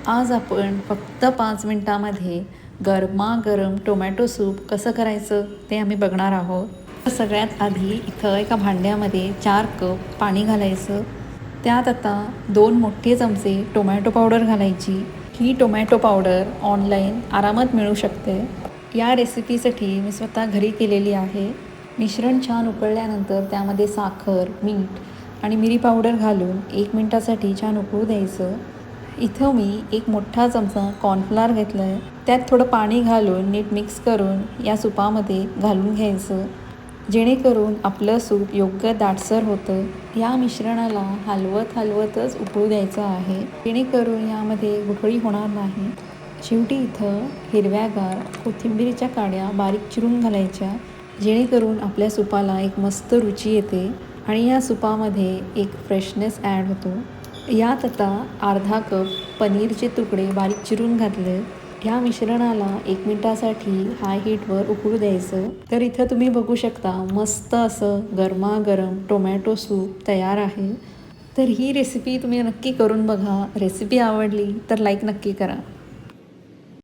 आज आपण फक्त 5 मिनटामध्ये गरमागरम टोमॅटो सूप कसं करायचं ते आम्ही बघणार आहोत. तर सगळ्यात आधी इथं एका भांड्यामध्ये 4 कप पाणी घालायचं. त्यात आता 2 मोठे चमचे टोमॅटो पावडर घालायची. ही टोमॅटो पावडर ऑनलाईन आरामात मिळू शकते. या रेसिपीसाठी मी स्वतः घरी केलेली आहे. मिश्रण छान उकळल्यानंतर त्यामध्ये साखर, मीठ आणि मिरी पावडर घालून 1 मिनटासाठी छान उकळू द्यायचं. इथं मी एक मोठा चमचा कॉर्नफ्लॉवर घेतला आहे. त्यात थोडं पाणी घालून नीट मिक्स करून या सूपामध्ये घालून घ्यायचं, जेणेकरून आपलं सूप योग्य दाटसर होतं. या मिश्रणाला हलवतच उकळू द्यायचं आहे, जेणेकरून यामध्ये गुठळी होणार नाही. शेवटी इथं हिरव्यागार कोथिंबीरीच्या काड्या बारीक चिरून घालायच्या, जेणेकरून आपल्या सुपाला एक मस्त रुची येते आणि या सुपामध्ये एक फ्रेशनेस ॲड होतो. यात आता अर्धा कप पनीरचे तुकडे बारीक चिरून घातले. ह्या मिश्रणाला 1 मिनटासाठी हाय हीटवर उकळू द्यायचं. तर इथं तुम्ही बघू शकता मस्त असं गरमागरम टोमॅटो सूप तयार आहे. तर ही रेसिपी तुम्ही नक्की करून बघा. रेसिपी आवडली तर लाईक नक्की करा.